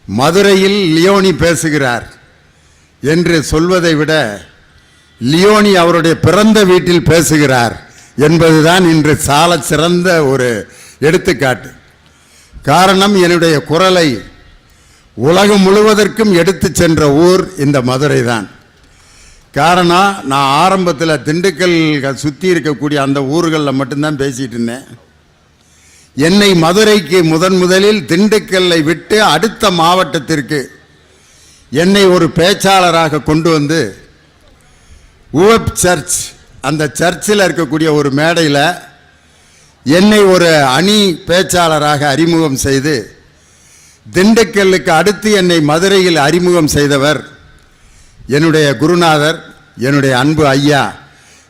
மதுரையில் லியோனி பேசுகிறார் என்று சொல்வதை விட லியோனி அவருடைய பிறந்த வீட்டில் பேசுகிறார் என்பதுதான் இன்று சால சிறந்த ஒரு எடுத்துக்காட்டு. காரணம், என்னுடைய குரலை உலகம் முழுவதற்கும் எடுத்து சென்ற ஊர் இந்த மதுரை தான். காரணம், நான் ஆரம்பத்தில் திண்டுக்கல் சுற்றி இருக்கக்கூடிய அந்த ஊர்களில் மட்டும்தான் பேசிகிட்டு இருந்தேன். என்னை மதுரைக்கு முதலில் திண்டுக்கல்லை விட்டு அடுத்த மாவட்டத்திற்கு என்னை ஒரு பேச்சாளராக கொண்டு வந்து உவப் சர்ச், அந்த சர்ச்சில் இருக்கக்கூடிய ஒரு மேடையில் என்னை ஒரு அணி பேச்சாளராக அறிமுகம் செய்து திண்டுக்கல்லுக்கு அடுத்து என்னை மதுரையில் அறிமுகம் செய்தவர் என்னுடைய குருநாதர், என்னுடைய அன்பு ஐயா,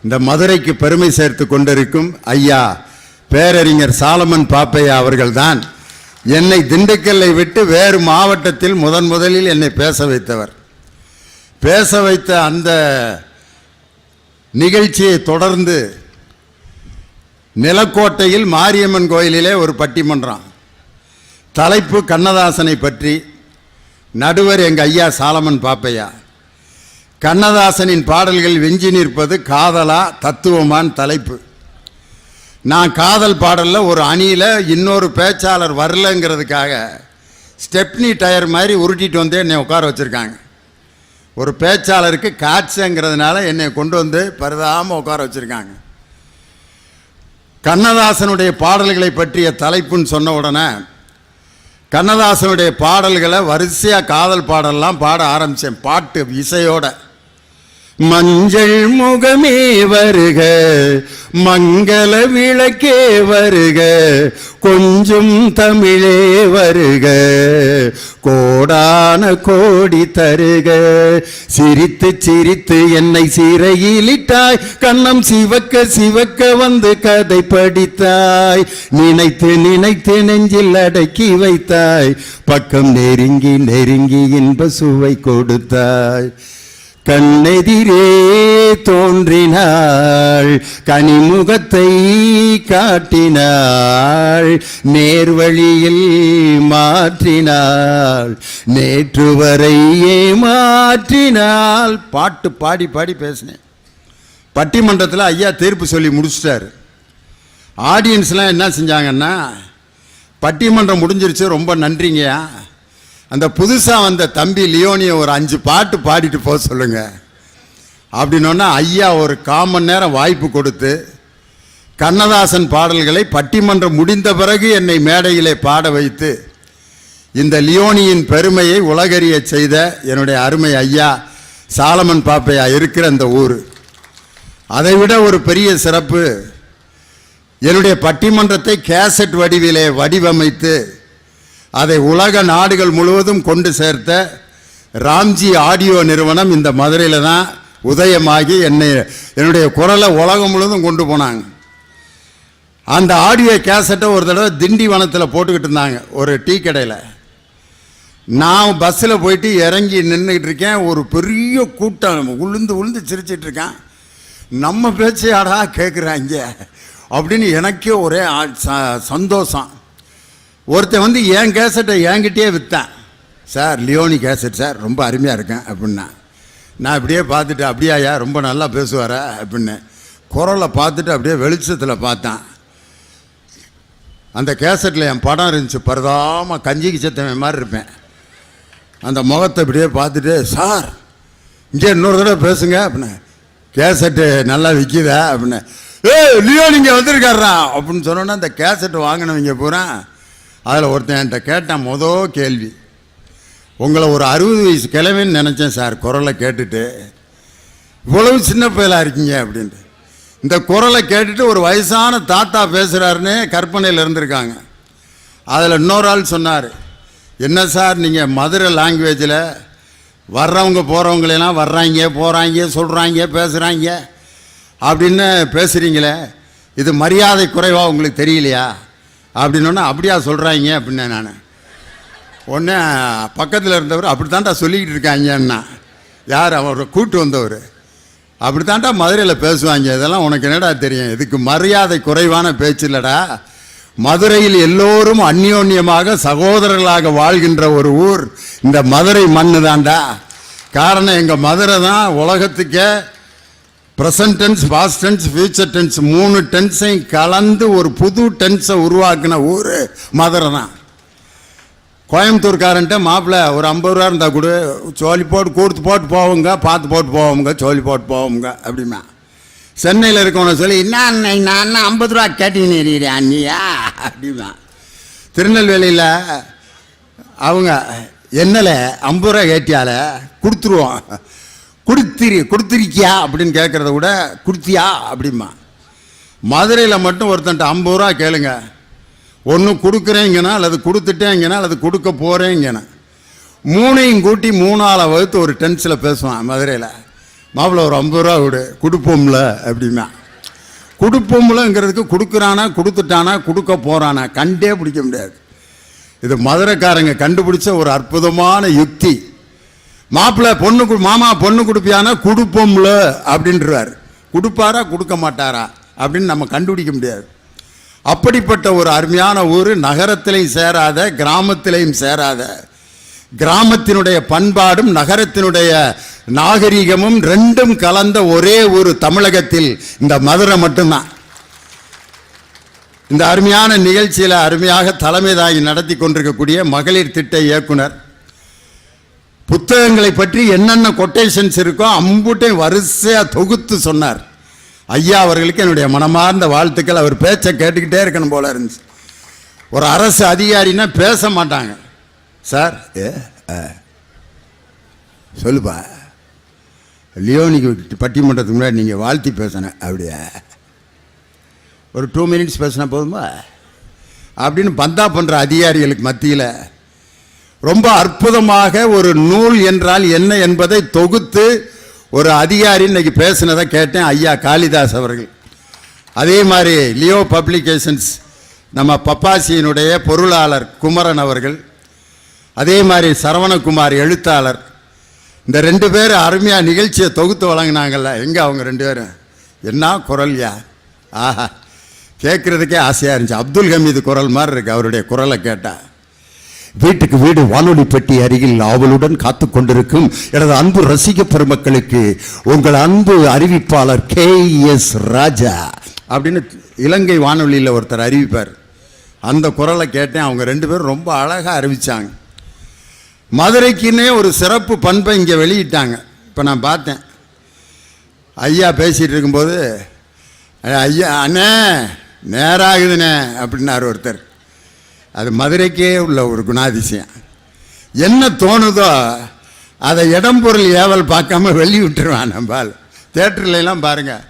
இந்த மதுரைக்கு பெருமை சேர்த்து கொண்டிருக்கும் ஐயா பேரறிஞர் சாலமன் பாப்பையா அவர்கள்தான் என்னை திண்டுக்கல்லை விட்டு வேறு மாவட்டத்தில் முதலில் என்னை பேச வைத்தவர். பேச வைத்த அந்த நிகழ்ச்சியை தொடர்ந்து நிலக்கோட்டையில் மாரியம்மன் கோயிலிலே ஒரு பட்டிமன்றம், தலைப்பு கண்ணதாசனை பற்றி. நடுவர் எங்கள் ஐயா சாலமன் பாப்பையா. கண்ணதாசனின் பாடல்கள் வெஞ்சி நிற்பது காதலா தத்துவமான் தலைப்பு. நான் காதல் பாடலில் ஒரு அணியில் இன்னொரு பேச்சாளர் வரலங்கிறதுக்காக ஸ்டெப்னி டயர் மாதிரி உருட்டிட்டு வந்து என்னை உட்கார வச்சுருக்காங்க. ஒரு பேச்சாளருக்கு காய்ச்சங்கிறதுனால என்னை கொண்டு வந்து பரிதாமல் உட்கார வச்சுருக்காங்க. கண்ணதாசனுடைய பாடல்களை பற்றிய தலைப்புன்னு சொன்ன உடனே கண்ணதாசனுடைய பாடல்களை வரிசையாக காதல் பாடலாம் பாட ஆரம்பித்தேன், பாட்டு இசையோட. மஞ்சள் முகமே வருக, மங்கள விளக்கே வருக, கொஞ்சம் தமிழே வருக, கோடான கோடி தருக, சிரித்து சிரித்து என்னை சிறையிலிட்டாய், கண்ணம் சிவக்க சிவக்க வந்து கதை படித்தாய், நினைத்து நினைத்து நெஞ்சில் அடக்கி வைத்தாய், பக்கம் நெருங்கி நெருங்கி இன்ப சுவை கொடுத்தாய், கண்ணெதிரே தோன்றினாள், கனிமுகத்தை காட்டினாள், நேர்வழியில் மாற்றினாள், நேற்று வரை ஏமாற்றினாள். பாட்டு பாடி பாடி பேசினேன். பட்டிமன்றத்தில் ஐயா தீர்ப்பு சொல்லி முடிச்சிட்டார். ஆடியன்ஸ்லாம் என்ன செஞ்சாங்கன்னா, பட்டிமன்றம் முடிஞ்சிருச்சு, ரொம்ப நன்றிங்கய்யா, அந்த புதுசாக வந்த தம்பி லியோனியை ஒரு 5 பாட்டு பாடிட்டு போக சொல்லுங்க அப்படின்னோன்னா ஐயா ஒரு 1/4 மணி நேரம் வாய்ப்பு கொடுத்து கண்ணதாசன் பாடல்களை பட்டிமன்றம் முடிந்த பிறகு என்னை மேடையிலே பாட வைத்து இந்த லியோனியின் பெருமையை உலகறிய செய்த என்னுடைய அருமை ஐயா சாலமன் பாப்பையா இருக்கிற அந்த ஊர். அதைவிட ஒரு பெரிய சிறப்பு, என்னுடைய பட்டிமன்றத்தை கேசட் வடிவிலே வடிவமைத்து அதை உலக நாடுகள் முழுவதும் கொண்டு சேர்த்த ராம்ஜி ஆடியோ நிறுவனம் இந்த மதுரையில் தான் உதயமாகி என்னுடைய குரலை உலகம் முழுவதும் கொண்டு போனாங்க. அந்த ஆடியோ கேசட்டை ஒரு தடவை திண்டிவனத்தில் போட்டுக்கிட்டு இருந்தாங்க ஒரு டீ கடையில். நான் பஸ்ஸில் போயிட்டு இறங்கி நின்றுக்கிட்டு இருக்கேன். ஒரு பெரிய கூட்டம் உளுந்து சிரிச்சிட்டு இருக்கேன். நம்ம பேச்சையாடா கேட்குறாங்க அப்படின்னு எனக்கே ஒரே சந்தோஷம். ஒருத்தன் வந்து என் கேசட்டை என்கிட்டே விற்றான். சார் லியோனி கேசட் சார், ரொம்ப அருமையாக இருக்கேன் அப்படின்னா. நான் இப்படியே பார்த்துட்டு, அப்படியாயா ரொம்ப நல்லா பேசுவாரா அப்படின்னு குரலை பார்த்துட்டு அப்படியே வெளிச்சத்தில் பார்த்தேன். அந்த கேசட்டில் என் படம் இருந்துச்சு, பரதாமல் கஞ்சிக்கு சத்தவன் மாதிரி இருப்பேன். அந்த முகத்தை இப்படியே பார்த்துட்டு, சார் இங்கே இன்னொரு தடவை பேசுங்க அப்படின்னு, கேசட்டு நல்லா விற்கிதா அப்படின்னு, லியோனி இங்கே வந்திருக்காரா அப்படின்னு சொன்னோன்னா அந்த கேசட்டு வாங்கினவங்க பூரா அதில் ஒருத்தன் என்கிட்ட கேட்டான் கேள்வி, உங்களை ஒரு 60 வயசு கிழவின்னு நினச்சேன் சார் குரலை கேட்டுட்டு, இவ்வளவு சின்ன பயலாக இருக்கீங்க அப்படின்ட்டு. இந்த குரலை கேட்டுட்டு ஒரு வயசான தாத்தா பேசுகிறாருன்னு கற்பனையில் இருந்திருக்காங்க. அதில் இன்னொரு ஆள் சொன்னார், என்ன சார் நீங்கள் மதுரை லாங்குவேஜில் வர்றவங்க போகிறவங்களெல்லாம் வர்றாங்க போகிறாங்க சொல்கிறாங்க பேசுகிறாங்க அப்படின்னு பேசுகிறீங்களே, இது மரியாதை குறைவாக உங்களுக்கு தெரியலையா அப்படின்னோன்னா, அப்படியா சொல்கிறாங்க அப்படின்னேன் நான். உடனே பக்கத்தில் இருந்தவர், அப்படி தான்டா சொல்லிக்கிட்டு இருக்காங்கன்னா, யார் அவர் கூட்டு வந்தவர், அப்படி தான்டா மதுரையில் பேசுவாங்க, இதெல்லாம் உனக்கு என்னடா தெரியும், இதுக்கு மரியாதை குறைவான பேச்சு இல்லைடா, மதுரையில் எல்லோரும் அந்யோன்யமாக சகோதரர்களாக வாழ்கின்ற ஒரு ஊர் இந்த மதுரை மண்ணு தாண்டா. காரணம் எங்கள் மதுரை தான் உலகத்துக்கே present tense, past tense, future tense 3 டென்ஸையும் கலந்து ஒரு புது டென்ஸை உருவாக்கின ஊர் மதுரை தான். கோயம்புத்தூர்காரன்ட்ட மாப்பிள்ளை ஒரு 50 ரூபா இருந்தால் கூட சோழி போட்டு கொடுத்து போட்டு போவோங்க, பார்த்து போட்டு போவோங்க, சோழி போட்டு போவோங்க அப்படிமா. சென்னையில் இருக்கவனை சொல்லி நான் 50 ரூபா கேட்டீங்க அண்ணியா அப்படிமா. திருநெல்வேலியில் அவங்க என்னல 50 ரூபா கேட்டியால கொடுத்துருவோம், கொடுத்துருக்கியா அப்படின்னு கேட்குறத விட கொடுத்தியா அப்படிமா. மதுரையில் மட்டும் ஒருத்தன்ட்ட 50 ரூபா கேளுங்க, ஒன்று கொடுக்குறேங்கன்னா அல்லது கொடுத்துட்டேங்கன்னா அல்லது கொடுக்க போகிறேங்கன்னா 3ஐயும் கூட்டி 3ஆல் வகுத்து ஒரு டென்ஸில் பேசுவான் மதுரையில். மாப்பிள்ள ஒரு 50 ரூபா விடு கொடுப்போம்ல அப்படிமா. கொடுப்போம்லங்கிறதுக்கு கொடுக்குறானா கொடுத்துட்டானா கொடுக்க போகிறானா கண்டே பிடிக்க முடியாது. இது மதுரைக்காரங்க கண்டுபிடிச்ச ஒரு அற்புதமான யுக்தி. மாப்பிள்ளை பொண்ணு மாமா பொண்ணு கொடுப்பியானா கொடுப்போம்ல அப்படின்றார். கொடுப்பாரா கொடுக்க மாட்டாரா அப்படின்னு நம்ம கண்டுபிடிக்க முடியாது. அப்படிப்பட்ட ஒரு அருமையான ஊர், நகரத்திலையும் சேராத கிராமத்திலையும் சேராத, கிராமத்தினுடைய பண்பாடும் நகரத்தினுடைய நாகரிகமும் ரெண்டும் கலந்த ஒரே ஒரு தமிழகத்தில் இந்த மதுரை மட்டும்தான். இந்த அருமையான நிகழ்ச்சியில் அருமையாக தலைமை தாங்கி நடத்தி கொண்டிருக்கக்கூடிய மகளிர் திட்ட இயக்குனர் புத்தகங்களை பற்றி என்னென்ன கொட்டேஷன்ஸ் இருக்கோ அம்புட்டையும் வரிசையாக தொகுத்து சொன்னார். ஐயா அவர்களுக்கு என்னுடைய மனமார்ந்த வாழ்த்துக்கள். அவர் பேச்சை கேட்டுக்கிட்டே இருக்கணும் போல இருந்துச்சு. ஒரு அரசு அதிகாரின்னா பேச மாட்டாங்க. சார் சொல்லுப்பா, லியோனிக்கு பட்டிமன்றத்துக்கு முன்னாடி நீங்கள் வாழ்த்தி பேசணும் அப்படியா, ஒரு 2 மினிட்ஸ் பேசினா போதுமா அப்படின்னு பந்தா பண்ணுற அதிகாரிகளுக்கு மத்தியில் ரொம்ப அற்புதமாக ஒரு நூல் என்றால் என்ன என்பதை தொகுத்து ஒரு அதிகாரி இன்னைக்கு பேசினதை கேட்டேன், ஐயா காளிதாஸ் அவர்கள். அதே மாதிரி லியோ பப்ளிகேஷன்ஸ் நம்ம பப்பாசியினுடைய பொருளாளர் குமரன் அவர்கள், அதே மாதிரி சரவணகுமார் எழுத்தாளர், இந்த 2 பேர் அருமையாக நிகழ்ச்சியை தொகுத்து வழங்கினாங்கல்ல. எங்கே அவங்க 2 பேரும் என்ன குரல்யா, ஆஹா கேட்குறதுக்கே ஆசையாக இருந்துச்சு. அப்துல் ஹமீது குரல் மாதிரி இருக்கு அவருடைய குரலை கேட்டால். வீட்டுக்கு வீடு வானொலி பெட்டி அருகில் ஆவலுடன் காத்து கொண்டிருக்கும் எனது அன்பு ரசிக பெருமக்களுக்கு உங்கள் அன்பு அறிவிப்பாளர் KS ராஜா அப்படின்னு இலங்கை வானொலியில் ஒருத்தர் அறிவிப்பார். அந்த குரலை கேட்டேன். அவங்க 2 பேரும் ரொம்ப அழகாக அறிவித்தாங்க. மதுரைக்குன்னே ஒரு சிறப்பு பண்பை இங்கே வெளியிட்டாங்க. இப்போ நான் பார்த்தேன், ஐயா பேசிகிட்டு இருக்கும்போது ஐயா அண்ணே நேராகுதுண்ணே அப்படின்னாரு ஒருத்தர். அது மதுரைக்கே உள்ள ஒரு குணாதிசயம். என்ன தோணுதோ அதை இடம் பொருள் ஏவல் பார்க்காம வெளியே விட்டுருவான். நம்பால் தேட்டர்லாம் பாருங்கள்,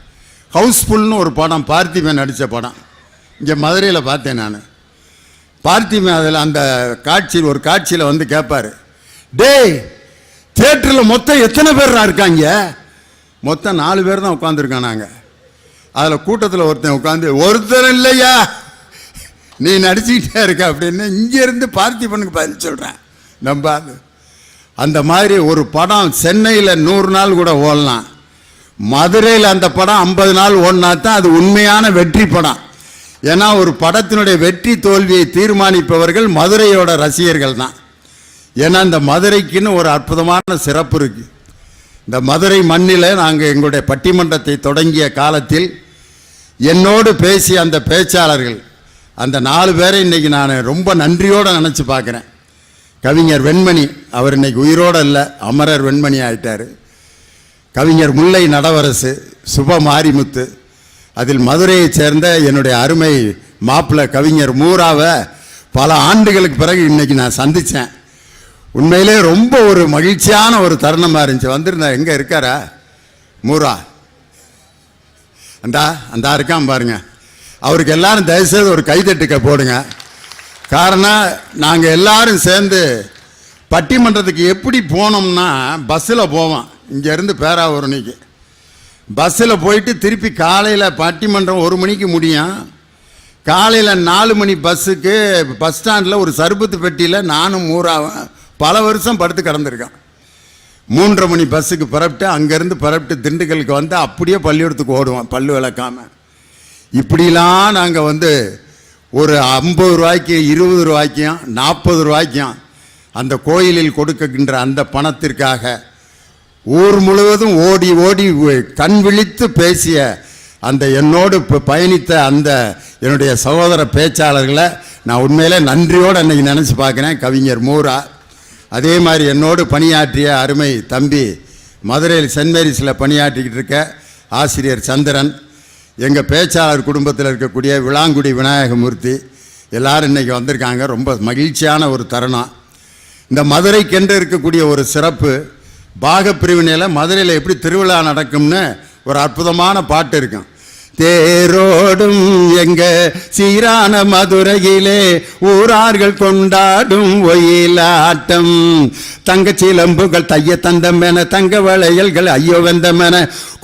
ஹவுஸ்ஃபுல்னு ஒரு படம் பார்த்திபன் நடித்த படம் இங்கே மதுரையில் பார்த்தேன் நான். பார்த்திபன் அதில் அந்த காட்சியில் ஒரு காட்சியில் வந்து கேட்பார், டேய் தேட்டரில் மொத்தம் எத்தனை பேர் இருக்காங்க? மொத்தம் 4 பேர் தான் உட்காந்துருக்கான். நாங்கள் அதில் கூட்டத்தில் ஒருத்தன் உட்காந்து, ஒருத்தர் இல்லையா நீ நடிச்சுக்கிட்டே இருக்க அப்படின்னு இங்கேருந்து பார்த்திபனுக்கு பதில் சொல்கிறேன். நம்பாது அந்த மாதிரி ஒரு படம் சென்னையில் 100 நாள் கூட ஓடலாம், மதுரையில் அந்த படம் 50 நாள் ஓடினா தான் அது உண்மையான வெற்றி படம். ஏன்னா ஒரு படத்தினுடைய வெற்றி தோல்வியை தீர்மானிப்பவர்கள் மதுரையோட ரசிகர்கள் தான். ஏன்னா இந்த மதுரைக்குன்னு ஒரு அற்புதமான சிறப்பு இருக்குது. இந்த மதுரை மண்ணில் நாங்கள் எங்களுடைய பட்டிமன்றத்தை தொடங்கிய காலத்தில் என்னோடு பேசிய அந்த பேச்சாளர்கள், அந்த 4 பேரை இன்றைக்கி நான் ரொம்ப நன்றியோடு நினச்சி பார்க்குறேன். கவிஞர் வெண்மணி, அவர் இன்றைக்கி உயிரோடு இல்லை, அமரர் வெண்மணி ஆகிட்டார். கவிஞர் முல்லை நடவரசு, சுப மாரிமுத்து, அதில் மதுரையைச் சேர்ந்த என்னுடைய அருமை மாப்பிள்ளை கவிஞர் மூராவை பல ஆண்டுகளுக்கு பிறகு இன்றைக்கி நான் சந்தித்தேன். உண்மையிலே ரொம்ப ஒரு மகிழ்ச்சியான ஒரு தருணமாக இருந்துச்சு. வந்திருந்தா எங்கே இருக்காரா மூரா? அந்த இருக்கான் பாருங்க. அவருக்கு எல்லாரும் தயவுசெய்து ஒரு கைதட்டுக்க போடுங்க. காரணம் நாங்கள் எல்லாரும் சேர்ந்து பட்டிமன்றத்துக்கு எப்படி போனோம்னா பஸ்ஸில் போவோம். இங்கேருந்து பேராவூரணிக்கு பஸ்ஸில் போயிட்டு திருப்பி காலையில் பட்டிமன்றம் 1 மணிக்கு முடியும். காலையில் 4 மணி பஸ்ஸுக்கு பஸ் ஸ்டாண்டில் ஒரு சர்பத்து பெட்டியில் நானும் மூராவும் பல வருஷம் படுத்து கிடந்திருக்கேன். 3:30 மணி பஸ்ஸுக்கு புறப்பட்டு அங்கேருந்து புறப்பட்டு திண்டுக்கலுக்கு வந்து அப்படியே பள்ளிக்கூடத்துக்கு ஓடுவோம் பல்லு விளக்காமல். இப்படிலாம் நாங்கள் வந்து ஒரு 50 ரூபாய்க்கு 20 ரூபாய்க்கும் 40 ரூபாய்க்கும் அந்த கோயிலில் கொடுக்கின்ற அந்த பணத்திற்காக ஊர் முழுவதும் ஓடி ஓடி கண் விழித்து பேசிய அந்த என்னோடு பயணித்த அந்த என்னுடைய சகோதர பேச்சாளர்களை நான் உண்மையிலே நன்றியோடு அன்றைக்கி நினச்சி பார்க்குறேன். கவிஞர் மூரா, அதே மாதிரி என்னோடு பணியாற்றிய அருமை தம்பி மதுரையில் சென்ட் மேரிஸில் பணியாற்றிக்கிட்டு இருக்க ஆசிரியர் சந்திரன், எங்கள் பேச்சாளர் குடும்பத்தில் இருக்கக்கூடிய விளாங்குடி விநாயகமூர்த்தி எல்லோரும் இன்றைக்கி வந்திருக்காங்க. ரொம்ப மகிழ்ச்சியான ஒரு தருணம். இந்த மதுரைக்கென்று இருக்கக்கூடிய ஒரு சிறப்பு, பாகப்பிரிவினையில் மதுரையில் எப்படி திருவிழா நடக்கும்னு ஒரு அற்புதமான பாட்டு இருக்கும். தேரோடும் எங்க சீரான மதுரையிலே ஊரார்கள் கொண்டாடும் ஒயிலாட்டம், தங்க சிலம்புகள் தைய தந்தமென தங்க வளையல்கள் ஐயோ வெந்தமென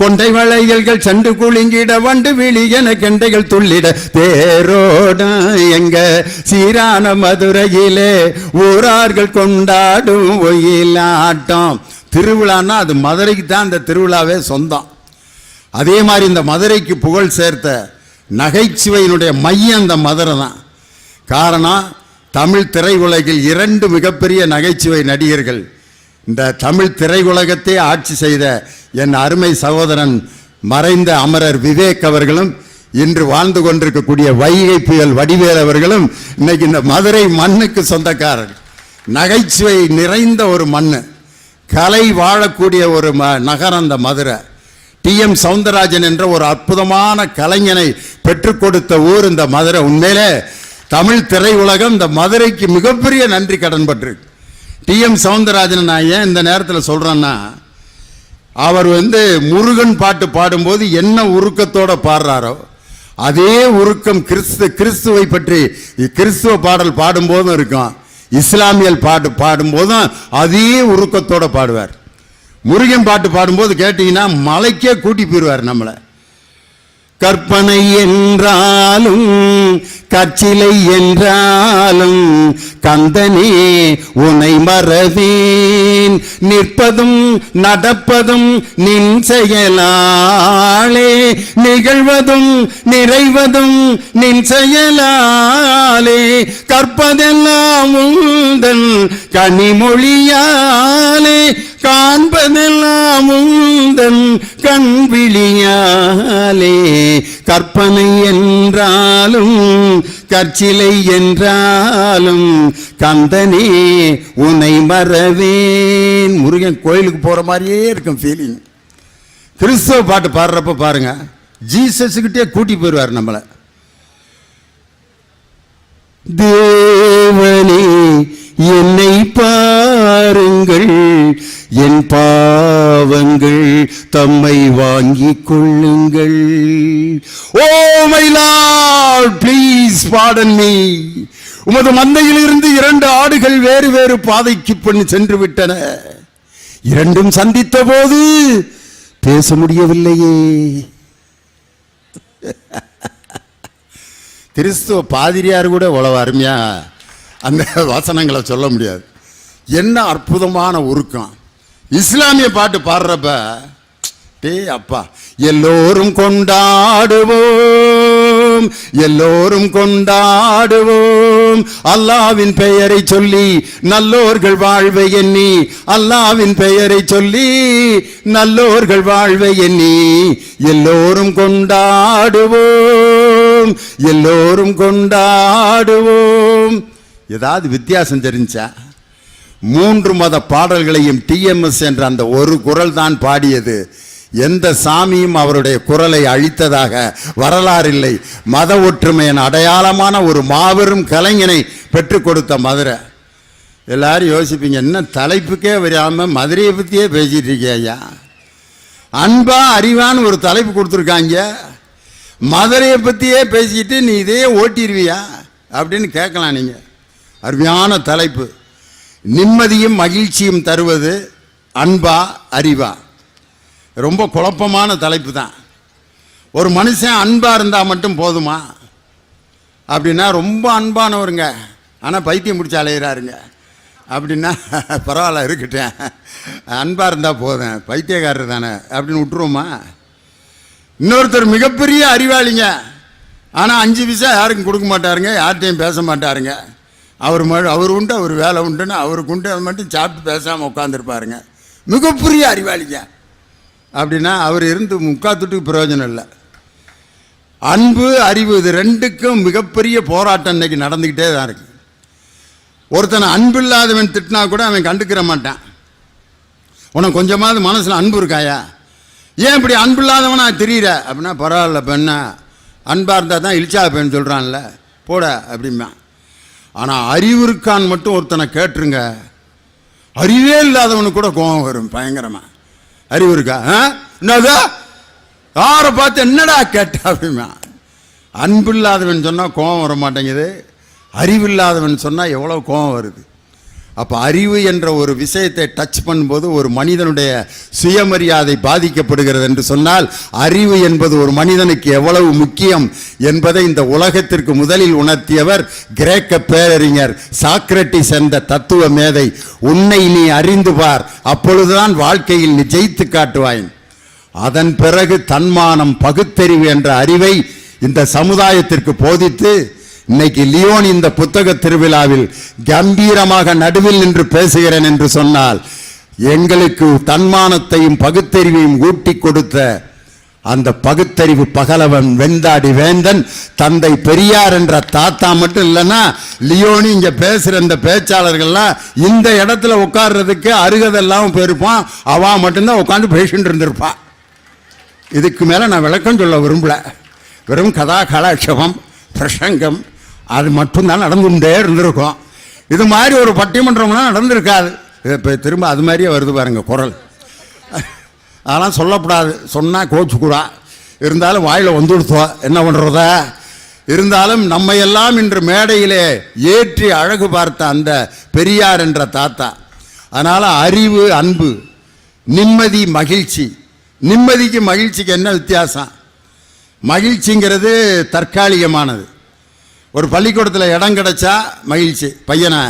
கொண்டை வளையல்கள் சண்டு குலுங்கிட வண்டு விழி என கெண்டைகள் துள்ளிட, தேரோடும் எங்க சீரான மதுரையிலே ஊரார்கள் கொண்டாடும் ஒயிலாட்டம். திருவிழான்னா அது மதுரைக்கு தான் அந்த திருவிழாவே சொந்தம். அதே மாதிரி இந்த மதுரைக்கு புகழ் சேர்த்த நகைச்சுவையினுடைய மையம் இந்த மதுரை தான். காரணம், தமிழ் திரையுலகில் 2 மிகப்பெரிய நகைச்சுவை நடிகர்கள் இந்த தமிழ் திரையுலகத்தை ஆட்சி செய்த என் அருமை சகோதரன் மறைந்த அமரர் விவேக் அவர்களும், இன்று வாழ்ந்து கொண்டிருக்கக்கூடிய வைகை புயல் வடிவேல் அவர்களும் இன்னைக்கு இந்த மதுரை மண்ணுக்கு சொந்தக்காரர்கள். நகைச்சுவை நிறைந்த ஒரு மண், கலை வாழக்கூடிய ஒரு நகரம் இந்த மதுரை. டி.எம். சௌந்தரராஜன் என்ற ஒரு அற்புதமான கலைஞனை பெற்றுக் கொடுத்த ஊர் இந்த மதுரை. உண்மையிலே தமிழ் திரையுலகம் இந்த மதுரைக்கு மிகப்பெரிய நன்றி கடன் பட்டிருக்கு. டி.எம். சௌந்தரராஜன் நான் ஏன் இந்த நேரத்தில் சொல்கிறேன்னா, அவர் முருகன் பாட்டு பாடும்போது என்ன உருக்கத்தோடு பாடுறாரோ அதே உருக்கம் கிறிஸ்துவை பற்றி கிறிஸ்துவ பாடல் பாடும்போதும் இருக்கும், இஸ்லாமியல் பாட்டு பாடும்போதும் அதே உருக்கத்தோடு பாடுவார். முருகன் பாட்டு பாடும்போது கேட்டீங்கன்னா மலைக்கே கூட்டி போயிடுவார் நம்மளை. கற்பனை என்றாலும் கற்சிலை என்றாலும் கந்தனே உனை மறவேன், நிற்பதும் நடப்பதும் நின் செயலாலே, நிகழ்வதும் நிறைவதும் நின் செயலாலே, கற்பதெல்லாம் உந்தன் கனிமொழியாலே, காண்பதெல்லாம் உந்தன் கண்விழியாலே, கற்பனை என்றாலும் கற்சிலை என்றாலும் கந்தனே உன்னை மறவேன். முருகன் கோயிலுக்கு போகிற மாதிரியே இருக்கும் ஃபீலிங். கிறிஸ்தவ பாட்டு பாடுறப்ப பாருங்க, ஜீசஸ்கிட்டே கூட்டி போயிடுவார் நம்மளை. தேவனே என்னை பாருங்கள், என் பாவங்கள் தம்மை வாங்கிக் கொள்ளுங்கள். Oh my Lord, please pardon me. உமது மந்தையில் இருந்து 2 ஆடுகள் வேறு வேறு பாதைக்கு சென்று விட்டன. 2ம் சந்தித்த போது பேச முடியவில்லையே. கிறிஸ்துவ பாதிரியார் கூட உழவு அருமையா அந்த வசனங்களை சொல்ல முடியாது. என்ன அற்புதமான உருக்கம். இஸ்லாமிய பாட்டு பாடுறப்ப டே அப்பா, எல்லோரும் கொண்டாடுவோம், எல்லோரும் கொண்டாடுவோம், அல்லாவின் பெயரை சொல்லி நல்லோர்கள் வாழ்வை எண்ணி, அல்லாவின் பெயரை சொல்லி நல்லோர்கள் வாழ்வை எண்ணி, எல்லோரும் கொண்டாடுவோம், எல்லோரும் கொண்டாடுவோம். ஏதாவது வித்தியாசம் தெரிஞ்சா? 3 மத பாடல்களையும் டிஎம்எஸ் என்ற அந்த ஒரு குரல் தான் பாடியது. எந்த சாமியும் அவருடைய குரலை அழித்ததாக வரலாறு இல்லை. மத ஒற்றுமையின் அடையாளமான ஒரு மாபெரும் கலைஞனை பெற்றுக் கொடுத்த மதுரை. எல்லாரும் யோசிப்பீங்க, என்ன தலைப்புக்கே வராமல் மதுரையை பற்றியே பேசிட்டு இருக்கே ஐயா. அன்பா அறிவான்னு ஒரு தலைப்பு கொடுத்துருக்காங்க, மதுரையை பற்றியே பேசிக்கிட்டு நீ இதையே ஓட்டிடுவியா அப்படின்னு கேட்கலாம். நீங்கள் அருமையான தலைப்பு. நிம்மதியும் மகிழ்ச்சியும் தருவது அன்பா அறிவா? ரொம்ப குழப்பமான தலைப்பு தான். ஒரு மனுஷன் அன்பாக இருந்தால் மட்டும் போதுமா அப்படின்னா, ரொம்ப அன்பானவருங்க ஆனால் பைத்தியம் பிடிச்சி அலையிறாருங்க அப்படின்னா பரவாயில்ல இருக்கட்டேன், அன்பாக இருந்தால் போதும், பைத்தியக்காரர் தானே அப்படின்னு விட்டுருவோமா? இன்னொருத்தர் மிகப்பெரிய அறிவாளிங்க, ஆனால் 5 பைசா யாருக்கும் கொடுக்க மாட்டாருங்க, யார்கிட்டையும் பேச மாட்டாருங்க. அவர் உண்டு, அவர் வேலை உண்டுன்னு அவருக்கு உண்டு, அது மட்டும் சாப்பிட்டு பேசாமல் உட்காந்துருப்பாருங்க. மிகப்பெரிய அறிவாளிங்க. அப்படின்னா அவர் இருந்து முக்காத்துட்டுக்கு பிரயோஜனம் இல்லை. அன்பு அறிவு இது ரெண்டுக்கும் மிகப்பெரிய போராட்டம் இன்னைக்கு நடந்துக்கிட்டே தான் இருக்கு. ஒருத்தனை அன்பு இல்லாதவன் திட்டினா கூட அவன் கண்டுக்கிற மாட்டான். உனக்கு கொஞ்சமாவது மனசில் அன்பு இருக்காயா, ஏன் இப்படி அன்பு இல்லாதவனா தெரியுற அப்படின்னா, பரவாயில்ல பெண்ணா அன்பாக இருந்தால் தான் இழிச்சா பெண் சொல்கிறான்ல போட அப்படிமா. ஆனால் அறிவு இருக்கான்னு மட்டும் ஒருத்தனை கேட்டுருங்க, அறிவே இல்லாதவனுக்கு கூட கோபம் வரும் பயங்கரமாக. அறிவு இருக்கா என்னதா யாரை பார்த்து என்னடா கேட்ட அப்படிமா. அன்பு இல்லாதவன் சொன்னால் கோபம் வர மாட்டேங்குது, அறிவில்லாதவன் சொன்னால் எவ்வளோ கோபம் வருது. அப்போ அறிவு என்ற ஒரு விஷயத்தை டச் பண்ணும்போது ஒரு மனிதனுடைய சுயமரியாதை பாதிக்கப்படுகிறது என்று சொன்னால், அறிவு என்பது ஒரு மனிதனுக்கு எவ்வளவு முக்கியம் என்பதை இந்த உலகத்திற்கு முதலில் உணர்த்தியவர் கிரேக்க பேரறிஞர் சாக்ரட்டிஸ் என்ற தத்துவ மேதை. உன்னை நீ அறிந்து பார், அப்பொழுதுதான் வாழ்க்கையில் நீ ஜெயித்து காட்டுவாய். அதன் பிறகு தன்மானம் பகுத்தறிவு என்ற அறிவை இந்த சமுதாயத்திற்கு போதித்து இன்னைக்கு லியோன் இந்த புத்தக திருவிழாவில் கம்பீரமாக நடுவில் நின்று பேசுகிறேன் என்று சொன்னால், எங்களுக்கு தன்மானத்தையும் பகுத்தறிவையும் ஊட்டி கொடுத்த அந்த பகுத்தறிவு பகலவன் வெந்தாடி வேந்தன் தந்தை பெரியார் என்ற தாத்தா மட்டும் இல்லைன்னா, லியோனி இங்க பேசுற இந்த பேச்சாளர்கள்லாம் இந்த இடத்துல உட்கார்றதுக்கு அருகதெல்லாம் போயிருப்பான். அவா மட்டும்தான் உட்காந்து பேசிட்டு இருந்திருப்பான். இதுக்கு மேல நான் விளக்கம் சொல்ல விரும்பல. வெறும் கதா கலாட்சேபம் பிரசங்கம் அது மட்டும்தான் நடந்துகிட்டே இருந்திருக்கும். இது மாதிரி ஒரு பட்டிமன்றம்லாம் நடந்திருக்காது. இப்போ திரும்ப அது மாதிரியே வருது பாருங்க குரல். அதெல்லாம் சொல்லக்கூடாது, சொன்னால் கோச்சுக்கூடா. இருந்தாலும் வாயில் வந்துடுத்தோம், என்ன பண்ணுறத. இருந்தாலும் நம்மையெல்லாம் இன்று மேடையிலே ஏற்றி அழகு பார்த்த அந்த பெரியார் என்ற தாத்தா. அதனால் அறிவு அன்பு, நிம்மதி மகிழ்ச்சி. நிம்மதிக்கு மகிழ்ச்சிக்கு என்ன வித்தியாசம்? மகிழ்ச்சிங்கிறது தற்காலிகமானது. ஒரு பள்ளிக்கூடத்தில் இடம் கிடச்சா மகிழ்ச்சி, பையனை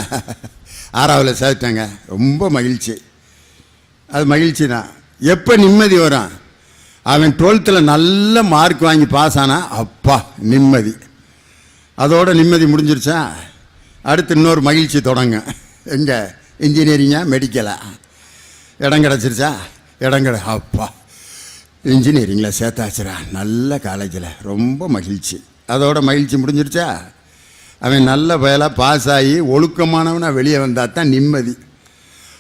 6ஆவதுல சேர்த்தாங்க ரொம்ப மகிழ்ச்சி, அது மகிழ்ச்சி தான். எப்போ நிம்மதி வரும்? அவன் 12th நல்ல மார்க் வாங்கி பாஸ் ஆனா அப்பா நிம்மதி. அதோட நிம்மதி முடிஞ்சிருச்சா, அடுத்து இன்னொரு மகிழ்ச்சி தொடங்க. எங்கே? இன்ஜினியரிங்கா மெடிக்கலா? இடம் கிடச்சிருச்சா? இடம் அப்பா இன்ஜினியரிங்கில் சேர்த்தாச்சுரா, நல்ல காலேஜில், ரொம்ப மகிழ்ச்சி. அதோட மகிழ்ச்சி முடிஞ்சிருச்சா? அவன் நல்ல பயலாக பாஸ் ஆகி ஒழுக்கமானவனாக வெளியே வந்தால் தான் நிம்மதி.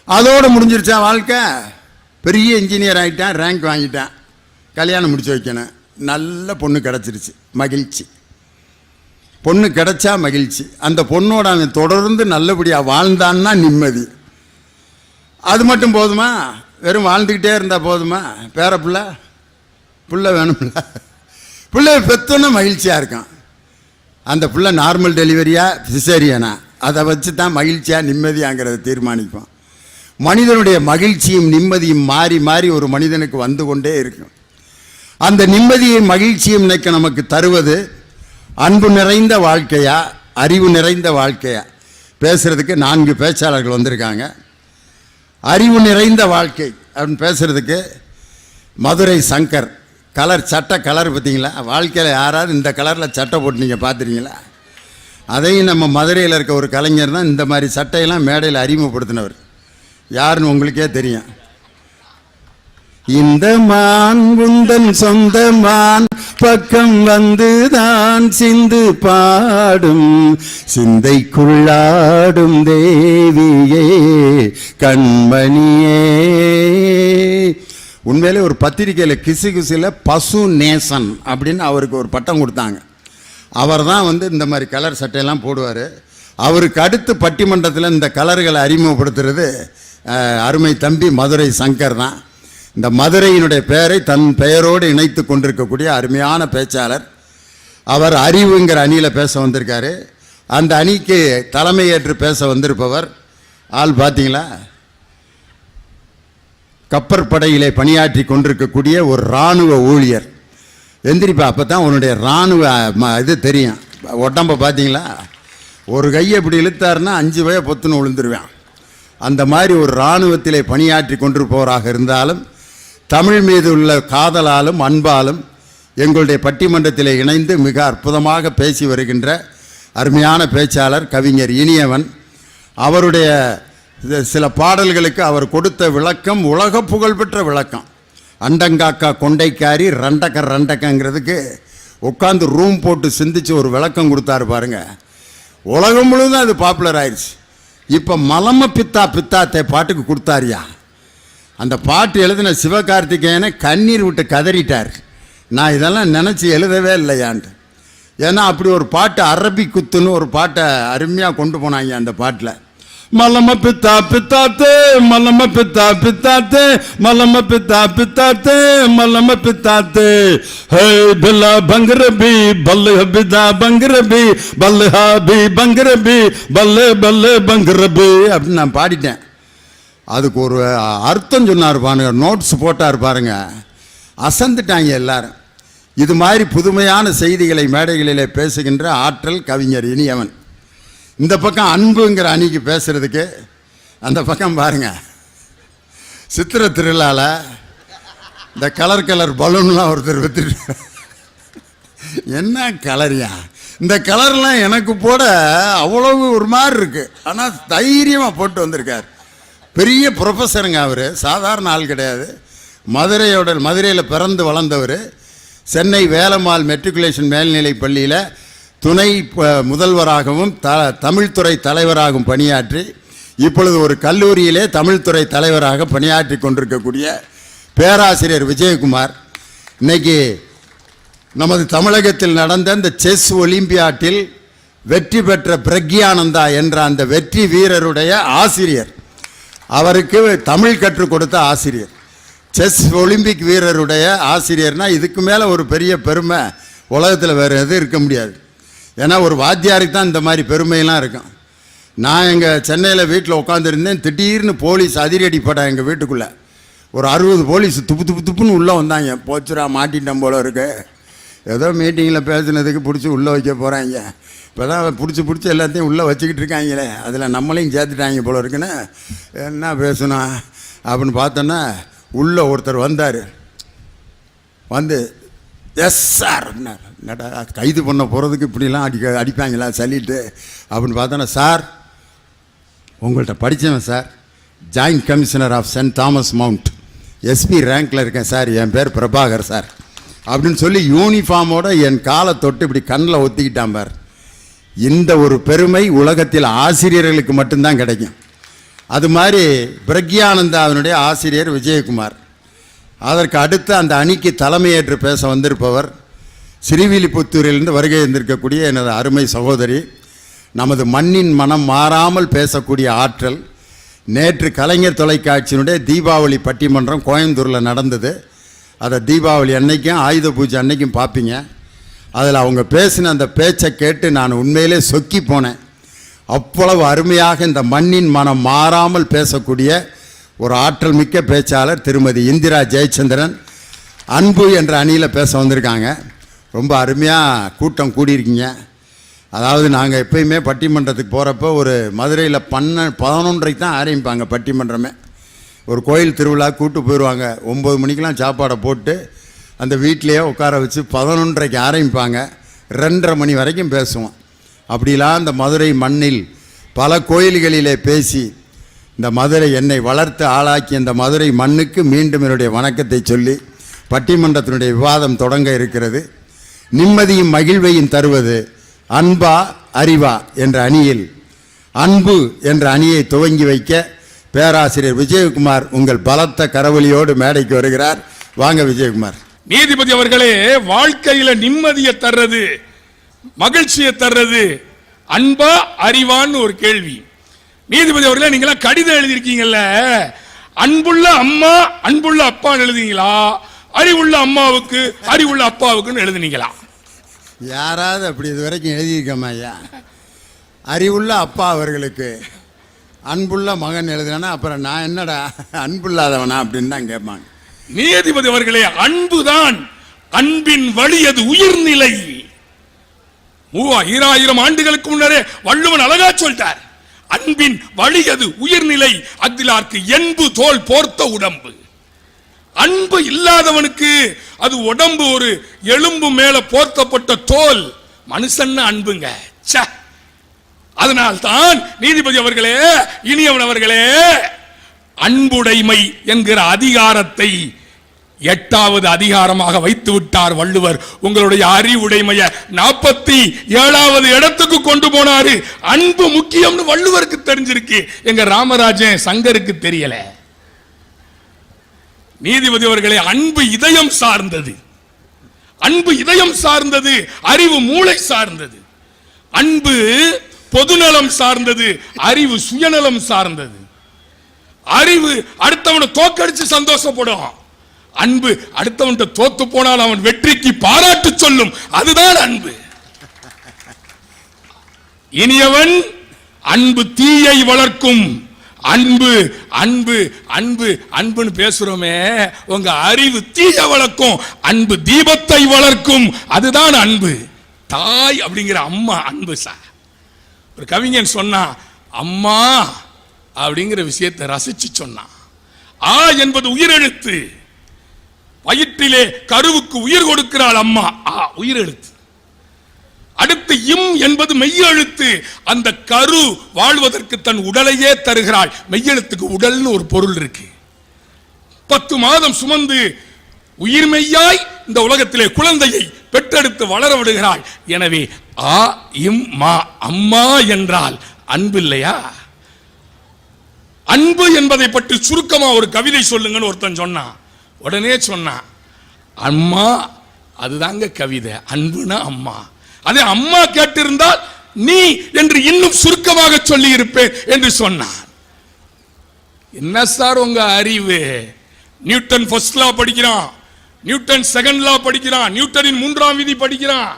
அதோடு முடிஞ்சிருச்சா வாழ்க்கை? பெரிய இன்ஜினியர் ஆகிட்டான், ரேங்க் வாங்கிட்டான், கல்யாணம் முடிச்சு வைக்கணும், நல்ல பொண்ணு கிடச்சிருச்சு, மகிழ்ச்சி. பொண்ணு கிடச்சா மகிழ்ச்சி. அந்த பொண்ணோட அவன் தொடர்ந்து நல்லபடியாக வாழ்ந்தான்னா நிம்மதி. அது மட்டும் போதுமா? வெறும் வாழ்ந்துக்கிட்டே இருந்தால் போதுமா? பேர பிள்ளை வேணும்ல, பிள்ளை பெற்றோன்னா மகிழ்ச்சியாக இருக்கான். அந்த பிள்ளை நார்மல் டெலிவரியா சிசேரியனா, அதை வச்சு தான் மகிழ்ச்சியாக நிம்மதியாங்கிறத தீர்மானிப்போம். மனிதனுடைய மகிழ்ச்சியும் நிம்மதியும் மாறி மாறி ஒரு மனிதனுக்கு வந்து கொண்டே இருக்கும். அந்த நிம்மதியும் மகிழ்ச்சியும் இன்னைக்கு நமக்கு தருவது அன்பு நிறைந்த வாழ்க்கையா அறிவு நிறைந்த வாழ்க்கையா? பேசுறதுக்கு 4 பேச்சாளர்கள் வந்திருக்காங்க. அறிவு நிறைந்த வாழ்க்கை அப்படின்னு பேசுறதுக்கு மதுரை சங்கர். கலர் சட்டை கலர் பார்த்தீங்களா? வாழ்க்கையில் யாராவது இந்த கலரில் சட்டை போட்டு நீங்கள் பார்த்துருக்கீங்களா? அதையும் நம்ம மதுரையில் இருக்க ஒரு கலைஞர் தான் இந்த மாதிரி சட்டையெல்லாம் மேடையில் அறிமுகப்படுத்தினவர். யாருன்னு உங்களுக்கே தெரியும். இந்த மான் உந்தன் சொந்த மான் பக்கம் வந்துதான் சிந்து பாடும் சிந்தைக்குள்ளாடும் தேவியே கண்மணியே. உண்மையிலே ஒரு பத்திரிகையில் கிசுகிசுல பசு நேசன் அப்படின்னு அவருக்கு ஒரு பட்டம் கொடுத்தாங்க. அவர் தான் இந்த மாதிரி கலர் சட்டையெல்லாம் போடுவார். அவருக்கு அடுத்து பட்டிமன்றத்தில் இந்த கலர்களை அறிமுகப்படுத்துறது அருமை தம்பி மதுரை சங்கர் தான். இந்த மதுரையினுடைய பெயரை தன் பெயரோடு இணைத்து கொண்டிருக்கக்கூடிய அருமையான பேச்சாளர். அவர் அறிவுங்கிற அணியில் பேச வந்திருக்காரு. அந்த அணிக்கு தலைமையேற்று பேச வந்திருப்பவர் ஆள் பார்த்தீங்களா? கப்பற்படையிலே பணியாற்றி கொண்டிருக்கக்கூடிய ஒரு இராணுவ ஊழியர். எந்திரிப்பா, அப்போ தான் உன்னுடைய இராணுவ இது தெரியும். உடம்பை பார்த்தீங்களா? ஒரு கையை இப்படி இழுத்தாருன்னா 5 வய பொத்துன்னு விழுந்துருவேன். அந்த மாதிரி ஒரு இராணுவத்திலே பணியாற்றி கொண்டிருப்பவராக இருந்தாலும் தமிழ் மீது உள்ள காதலாலும் அன்பாலும் எங்களுடைய பட்டிமன்றத்தில் இணைந்து மிக அற்புதமாக பேசி வருகின்ற அருமையான பேச்சாளர் கவிஞர் இனியவன். அவருடைய சில பாடல்களுக்கு அவர் கொடுத்த விளக்கம் உலக புகழ்பெற்ற விளக்கம். அண்டங்காக்கா கொண்டைக்காரி ரண்டக்கங்கிறதுக்கு உட்காந்து ரூம் போட்டு சிந்திச்சு ஒரு விளக்கம் கொடுத்தாரு பாருங்க. உலகம் முழுவதும் அது பாப்புலர் ஆயிடுச்சு. இப்போ மலம பித்தா பித்தாத்தே பாட்டுக்கு கொடுத்தாரியா. அந்த பாட்டு எழுதின சிவகார்த்திகேயனை கண்ணீர் விட்டு கதறிட்டார். நான் இதெல்லாம் நினச்சி எழுதவே இல்லையான்ட்டு. ஏன்னா அப்படி ஒரு பாட்டு அரபி குத்துன்னு ஒரு பாட்டை அருமையாக கொண்டு போனாங்க. அந்த பாட்டில் மலம பித்தா பித்தாத்தே மலம பித்தா பித்தாத்தே மலம பித்தா பித்தாத்தே மலம பித்தாத்தே ஹே பில்லா பங்கரபி பல்ல பிதா பங்கரபி பல்ல பங்கரபி பல்ல பல்ல பங்கரபி அப்படின்னு நான் பாடிட்டேன். அதுக்கு ஒரு அர்த்தம் சொன்னார் பாருங்க, நோட்ஸ் போட்டார் பாருங்க. அசந்துட்டாங்க எல்லாரும். இது மாதிரி புதுமையான செய்திகளை மேடைகளிலே பேசுகின்ற ஆற்றல் கவிஞர் இனியவன். இந்த பக்கம் அன்புங்கிற அணிக்கு பேசுறதுக்கு அந்த பக்கம் பாருங்க, சித்திரை திருவிழாவில் இந்த கலர் பலூன்லாம் ஒருத்தர் வித்துட்டு என்ன கலரியா, இந்த கலர்லாம் எனக்கு போட அவ்வளவு ஒரு மாதிரி இருக்கு. ஆனால் தைரியமாக போட்டு வந்திருக்கார். பெரிய ப்ரொஃபஸருங்க அவர், சாதாரண ஆள் கிடையாது. மதுரையில் பிறந்து வளர்ந்தவர். சென்னை வேலம்மாள் மெட்ரிகுலேஷன் மேல்நிலை பள்ளியில் துணை முதல்வராகவும் தமிழ்துறை தலைவராகவும் பணியாற்றி இப்பொழுது ஒரு கல்லூரியிலே தமிழ்துறை தலைவராக பணியாற்றி கொண்டிருக்கக்கூடிய பேராசிரியர் விஜயகுமார். இன்னைக்கு நமது தமிழகத்தில் நடந்த இந்த செஸ் ஒலிம்பியாட்டில் வெற்றி பெற்ற பிரக்யானந்தா என்ற அந்த வெற்றி வீரருடைய ஆசிரியர், அவருக்கு தமிழ் கற்றுக் கொடுத்த ஆசிரியர். செஸ் ஒலிம்பிக் வீரருடைய ஆசிரியர்னா இதுக்கு மேலே ஒரு பெரிய பெருமை உலகத்தில் வேறு எதுவும் இருக்க முடியாது. ஏன்னா ஒரு வாத்தியாருக்கு தான் இந்த மாதிரி பெருமையெல்லாம் இருக்கும். நான் எங்கள் சென்னையில் வீட்டில் உட்காந்துருந்தேன். திடீர்னு போலீஸ் அதிரடி படம் எங்கள் வீட்டுக்குள்ளே ஒரு 60 போலீஸ் துப்புன்னு உள்ளே வந்தாங்க. போச்சுரா மாட்டிட்டோம் போல இருக்கு, ஏதோ மீட்டிங்கில் பேசுனதுக்கு பிடிச்சி உள்ளே வைக்க போகிறாங்க. இப்போ தான் பிடிச்சி எல்லாத்தையும் உள்ளே வச்சுக்கிட்டு இருக்காங்களே, அதில் நம்மளையும் சேர்த்துட்டாங்க போல இருக்குன்னு என்ன பேசணும் அப்படின்னு பார்த்தோன்னா உள்ளே ஒருத்தர் வந்தார். வந்து எஸ் சார் அப்படின்னார். என்னடா கைது பண்ண போகிறதுக்கு இப்படிலாம் அடிப்பாங்களா சொல்லிட்டு அப்படின்னு பார்த்தோன்னா, சார் உங்கள்கிட்ட படித்தவன் sir, joint commissioner of St Thomas Mount, SP ரேங்கில் இருக்கேன் சார், என் பேர் பிரபாகர் சார் அப்படின்னு சொல்லி யூனிஃபார்மோட என் காலை தொட்டு இப்படி கண்ணில் ஒத்திக்கிட்டான் பார். இந்த ஒரு பெருமை உலகத்தில் ஆசிரியர்களுக்கு மட்டும்தான் கிடைக்கும். அது மாதிரி பிரக்யானந்தாவினுடைய ஆசிரியர் விஜயகுமார். அதற்கு அடுத்து அந்த அணிக்கு தலைமையேற்று பேச வந்திருப்பவர் ஸ்ரீவில்லிபுத்தூரிலிருந்து வருகை இருந்திருக்கக்கூடிய எனது அருமை சகோதரி, நமது மண்ணின் மனம் மாறாமல் பேசக்கூடிய ஆற்றல். நேற்று கலைஞர் தொலைக்காட்சியினுடைய தீபாவளி பட்டிமன்றம் கோயம்புத்தூரில் நடந்தது. அதை தீபாவளி அன்னைக்கும் ஆயுத பூஜை அன்னைக்கும் பார்ப்பீங்க. அதில் அவங்க பேசின அந்த பேச்சை கேட்டு நான் உண்மையிலே சொக்கி போனேன். அவ்வளவு அருமையாக இந்த மண்ணின் மனம் மாறாமல் பேசக்கூடிய ஒரு ஆற்றல் மிக்க பேச்சாளர் திருமதி இந்திரா ஜெயச்சந்திரன் அன்பு என்ற அணியில் பேச வந்திருக்காங்க. ரொம்ப அருமையாக கூட்டம் கூடியிருக்கீங்க. அதாவது நாங்கள் எப்பயுமே பட்டிமன்றத்துக்கு போகிறப்போ ஒரு மதுரையில் 11:30 தான் ஆரம்பிப்பாங்க பட்டிமன்றமே. ஒரு கோயில் திருவிழா கூட்டு போயிடுவாங்க. 9 மணிக்கெலாம் சாப்பாடை போட்டு அந்த வீட்டிலையே உட்கார வச்சு 11:30 ஆரம்பிப்பாங்க. 2:30 மணி வரைக்கும் பேசுவோம். அப்படிலாம் இந்த மதுரை மண்ணில் பல கோயில்களிலே பேசி இந்த மதுரை என்னை வளர்த்து ஆளாக்கி இந்த மதுரை மண்ணுக்கு மீண்டும் என்னுடைய வணக்கத்தை சொல்லி பட்டிமன்றத்தினுடைய விவாதம் தொடங்க இருக்கிறது. நிம்மதியும் மகிழ்வையும் தருவது அன்பா அறிவா என்ற அணியில் அன்பு என்ற அணியை துவங்கி வைக்க பேராசிரியர் விஜயகுமார் உங்கள் பலத்த கரவொலியோடு மேடைக்கு வருகிறார். வாங்க விஜயகுமார். நீதிபதி அவர்களே, வாழ்க்கையில நிம்மதியை தர்றது, மகிழ்ச்சியை தர்றது அன்பா அறிவான்னு ஒரு கேள்வி. நீதிபதி அவர்களே, நீங்களா கடிதம் எழுதியிருக்கீங்கல்ல, அன்புள்ள அம்மா அன்புள்ள அப்பான்னு எழுதிங்களா, அறிவுள்ள அம்மாவுக்கு அறிவுள்ள அப்பாவுக்குன்னு எழுதுனீங்களா? யாராவது அப்படி இது வரைக்கும் எழுதியிருக்கோமா ஐயா? அறிவுள்ள அப்பா அவர்களுக்கு அன்புள்ள மகன் எழுதுனா அப்புறம் நான் என்னடா அன்புள்ளாதவனா அப்படின்னு தான் கேட்பாங்க. நீதிபதி அவர்களே, அன்புதான் அன்பின் வழி, அது உயிர்நிலை. 3000 ஆண்டுகளுக்கு முன்னரே வள்ளுவன் அழகா சொல்லிட்டார். அன்பின் வழி அது உயிர்நிலை, அதிலார்க்கு என்பு தோல் போர்த்த உடம்பு. அன்பு இல்லாதவனுக்கு அது உடம்பு ஒரு எலும்பு மேல போர்த்தப்பட்ட தோல். மனுஷன் அன்புங்க. அதனால்தான் நீதிபதி அவர்களே, இனியவன் அவர்களே, அன்புடைமை என்கிற அதிகாரத்தை 8வது அதிகாரமாக வைத்து விட்டார் வள்ளுவர். உங்களுடைய அறிவுடைமைய 47வது இடத்துக்கு கொண்டு போனாரு. அன்பு முக்கியம்னு வள்ளுவருக்கு தெரிஞ்சிருக்கு, எங்க ராமராஜன் சங்கருக்கு தெரியல. நீதிபதி அவர்களே, அன்பு இதயம் சார்ந்தது. அன்பு இதயம் சார்ந்தது, அறிவு மூளை சார்ந்தது. அன்பு பொதுநலம் சார்ந்தது, அறிவு சுயநலம் சார்ந்தது. அறிவு அடுத்தவனை தோக்கடிச்சு சந்தோஷப்படும், அன்பு அடுத்தவன் தோத்து போனால் அவன் வெற்றிக்கு பாராட்டு சொல்லும். அதுதான் அன்பு. இனியவன் அன்பு தீயை வளர்க்கும். அன்பு அன்பு அன்பு அன்புன்னு பேசுறோமே, உங்க அறிவு தீய வளர்க்கும், அன்பு தீபத்தை வளர்க்கும். அதுதான் அன்பு. தாய் அப்படிங்கிற அம்மா அன்பு சார். ஒரு கவிஞன் சொன்னா, அம்மா அப்படிங்கிற விஷயத்தை ரசிச்சு சொன்னான். ஆ என்பது உயிரெழுத்து. வயிற்றிலே கருவுக்கு உயிர் கொடுக்கிறாள் அம்மா, ஆ உயிரெழுத்து. அடுத்து இம் என்பது மெய்யெழுத்து. அந்த கரு வாழ்வதற்கு தன் உடலையே தருகிறாள். மெய்யெழுத்துக்கு உடல்னு ஒரு பொருள் இருக்கு. 10 மாதம் சுமந்து உயிர் மெய்யாய் இந்த உலகத்திலே குழந்தையை பெற்றெடுத்து வளர விடுகிறாள். எனவே ஆ இம் மா, அம்மா என்றால் அன்பு இல்லையா? அன்பு என்பதை பற்றி சுருக்கமா ஒரு கவிதை சொல்லுங்கன்னு ஒருத்தன் சொன்னான். உடனே சொன்னான், அம்மா அதுதாங்க கவிதை, அன்புனா அம்மா. அதே அம்மா கேட்டிருந்தால் நீ என்று இன்னும் சுருக்கமாக சொல்லி இருப்பேன் என்று சொன்னான். என்ன சார் உங்க அறிவு? நியூட்டன் ஃபர்ஸ்ட் லா படிக்கிறான், நியூட்டன் செகண்ட் லா படிக்கிறான், நியூட்டனின் 3ஆம் விதி படிக்கிறான்.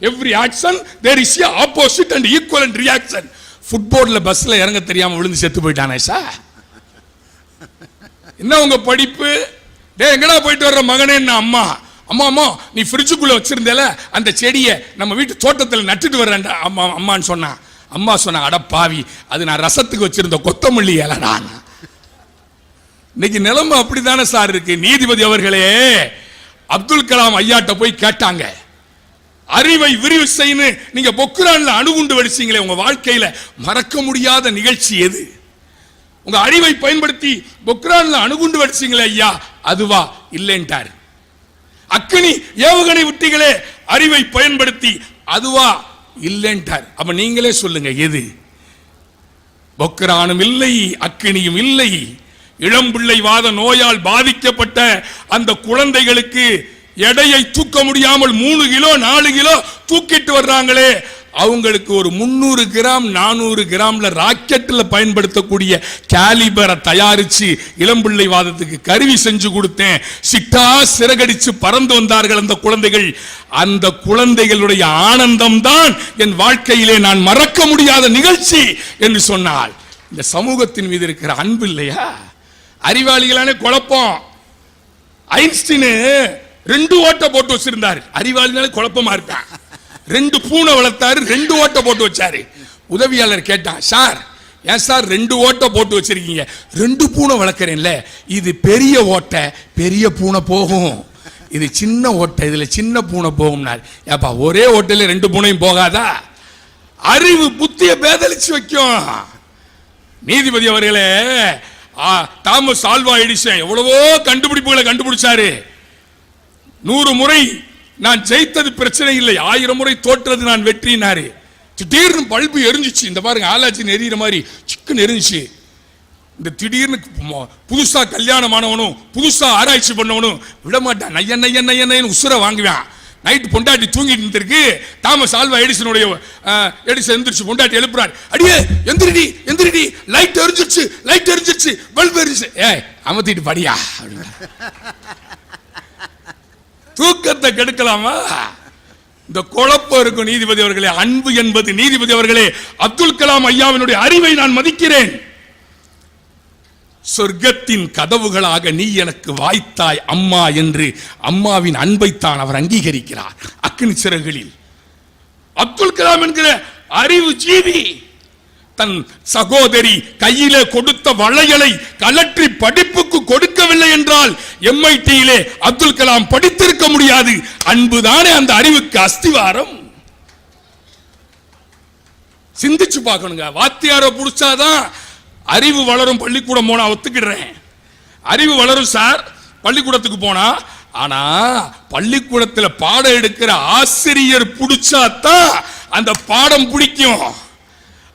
Every action there is a opposite and equivalent reaction. ஃபுட்போர்ட்ல பஸ்ல இறங்க தெரியாம விழுந்து செத்து போயிட்டானே சார். என்ன உங்க படிப்பு? டேய் எங்கடா போயிட்டு வர்ற மகனே? அம்மா அம்மா அம்மா நீ ஃப்ரிட்ஜுக்குள்ள வச்சிருந்தேல அந்த செடியை நம்ம வீட்டு தோட்டத்தில் நட்டுட்டு வர்றேன்டா அம்மா அம்மான்னு சொன்னா. அம்மா சொன்னா, அட பாவி, அது நான் ரசத்துக்கு வச்சிருந்த கொத்தமல்லி இலைடா. இன்னைக்கு நிலைமை அப்படித்தானே சார் இருக்கு. நீதிபதி அவர்களே, அப்துல் கலாம் ஐயாட்ட போய் கேட்டாங்க, அறிவை விரிவு செய்யு, நீங்க பொக்ரான்ல அணுகுண்டு வெடிச்சீங்களே, உங்க வாழ்க்கையில மறக்க முடியாத நிகழ்ச்சி எது? உங்க அறிவை பயன்படுத்தி பொக்ரான்ல அணுகுண்டு வெடிச்சீங்களே ஐயா, அதுவா? இல்லைன்ட்டார். அக்கினி ஏவுகணை விட்டீங்களே அறிவை பயன்படுத்தி, அதுவா? இல்லைன்ட்டார். அப்ப நீங்களே சொல்லுங்க எது? பொக்ரானும் இல்லை, அக்கினியும் இல்லை. இளம்பிள்ளை வாத நோயால் பாதிக்கப்பட்ட அந்த குழந்தைகளுக்கு எடையை தூக்க முடியாமல் 3 கிலோ 4 கிலோ தூக்கிட்டு வர்றாங்களே, அவங்களுக்கு ஒரு 300 கிராம் 400 கிராம்ல ராக்கெட்ல பயன்படுத்தக்கூடிய கேலிபரை தயாரிச்சு இளம்பிள்ளை வாதத்துக்கு கருவி செஞ்சு கொடுத்தேன். சிட்டா சிறகடிச்சு பறந்து வந்தார்கள் அந்த குழந்தைகள். அந்த குழந்தைகளுடைய ஆனந்தம் தான் என் வாழ்க்கையிலே நான் மறக்க முடியாத நிகழ்ச்சி என்று சொன்னால், இந்த சமூகத்தின் மீது இருக்கிற அன்பு இல்லையா? அறிவாளிகளான குழப்பம். ஐன்ஸ்டீன் 2 ஓட்டை போட்டு வச்சிருந்தாரு. அறிவாளினாலே குழப்பமா இருக்கான். 2 பூனை வளர்த்தாரு, 2 ஓட்டை போட்டு வச்சாரு. உதவியாளர் கேட்டான், சார் ஏன் சார் 2 ஓட்டை போட்டு வச்சிருக்கீங்க? 2 பூனை வளர்க்கறேன்ல, இது பெரிய ஓட்டை, பெரிய பூனை போகும். இது சின்ன ஓட்டை, இதுல சின்ன பூனை போகும்னாரு. ஏப்பா ஒரே ஓட்டையில 2 பூனையும் போகாதா? அறிவு புத்திய பேதலிச்சு வைக்கும். நீதிபதி அவர்களே, தாமஸ் ஆல்வா எடிசன் எவ்வளவோ கண்டுபிடிப்புகளை கண்டுபிடிச்சாரு. 100 முறை நான் ஜெயித்தது பிரச்சனை இல்லை, 1000 முறை தோற்றது நான் வெற்றினாரு. திடீர்னு பல்பு எரிஞ்சிச்சு. இந்த பாருங்க, ஆலாச்சின்னு எரியிற மாதிரி சிக்கன் எரிஞ்சிச்சு. இந்த திடீர்னு புதுசா கல்யாணமானவனும் புதுசா ஆராய்ச்சி பண்ணவனும் விட மாட்டான். நையன் நையன் நையன் உசுர வாங்குவான். நைட்டு பொண்டாட்டி தூங்கிட்டு இருந்திருக்கு. தாமஸ் ஆல்வா எடிசனுடைய எடிசன் எந்திரிச்சு பொண்டாட்டி எழுப்புறாரு. அடியே எந்திரிடி எந்திரிடி, லைட் எரிஞ்சிச்சு, லைட் எரிஞ்சிச்சு, பல்பு எரிஞ்சிச்சு. ஏய் அமத்திட்டு படியா. தூக்கத்தை கெடுக்கலாமா? இந்த குழப்பம் இருக்கும். நீதிபதி அவர்களே, அன்பு என்பது, நீதிபதி அவர்களே, அப்துல் கலாம் ஐயாவினுடைய அறிவை நான் மதிக்கிறேன். சொர்க்கத்தின் கதவுகளாக நீ எனக்கு வாய்த்தாய் அம்மா என்று அம்மாவின் அன்பைத்தான் அவர் அங்கீகரிக்கிறார். அக்னி சிறகுகளில் அப்துல் கலாம் என்கிற அறிவு ஜீவி தன் சகோதரி கையிலே கொடுத்த வளையலை கலற்றி படிப்புக்கு கொடுக்கவில்லை என்றால் MIT-யிலே அப்துல் கலாம் படித்திருக்க முடியாது. அன்புதானே அந்த அறிவுக்கு அஸ்திவாரம். சிந்திச்சு பார்க்கணுங்க. வாத்தியாரை புடிச்சாதான் அறிவு வளரும். பள்ளிக்கூடம் போனா ஒத்துக்கிடுறேன், அறிவு வளரும் சார் பள்ளிக்கூடத்துக்கு போனா. ஆனா பள்ளிக்கூடத்தில் பாடம் எடுக்கிற ஆசிரியர் பிடிச்சாதான் அந்த பாடம் பிடிக்கும்.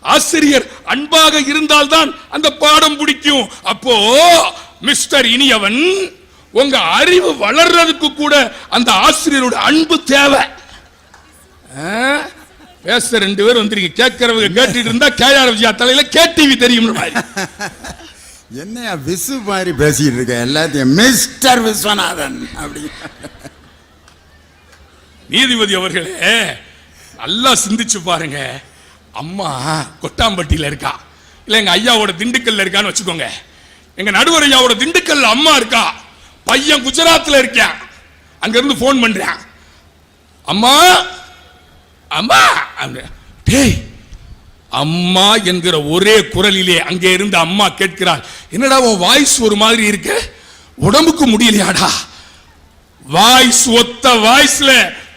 ஆசிரியர் அன்பாக இருந்தால்தான் அந்த பாடம் பிடிக்கும். அப்போ மிஸ்டர் இனியவன், உங்க அறிவு வளர்றதுக்கு கூட அந்த ஆசிரியரோட அன்பு தேவை. பேச 2 பேர் வந்திருக்கீங்க, கேட்கிறவங்க கேட்டுட்டு இருந்தா KR விஜயா தலையில KTV தெரியும். என்னையா விசு மாதிரி பேசிட்டு இருக்க, எல்லாத்தையும் மிஸ்டர் விஸ்வநாதன் அப்படி. நீதிபதி அவர்களே, நல்லா சிந்திச்சு பாருங்க. அம்மா கொட்டாம்பட்டியில இருக்கா, இல்ல எங்க ஐயாவோட திண்டுக்கல்ல இருக்கான்னு வச்சுக்கோங்க. எங்க நடுவர் ஐயாவோட திண்டுக்கல்ல அம்மா இருக்கா, பையன் குஜராத்ல இருக்கான். அங்க இருந்து போன் பண்றான், அம்மா அம்மா. டேய், அம்மா என்கிற ஒரே குரலிலே அங்கே இருந்து அம்மா கேட்கிறாள், என்னடா உன் வாய்ஸ் ஒரு மாதிரி இருக்க, உடம்புக்கு முடியலையாடா? வாய்ஸ் ஒத்த வாய்ஸ்ல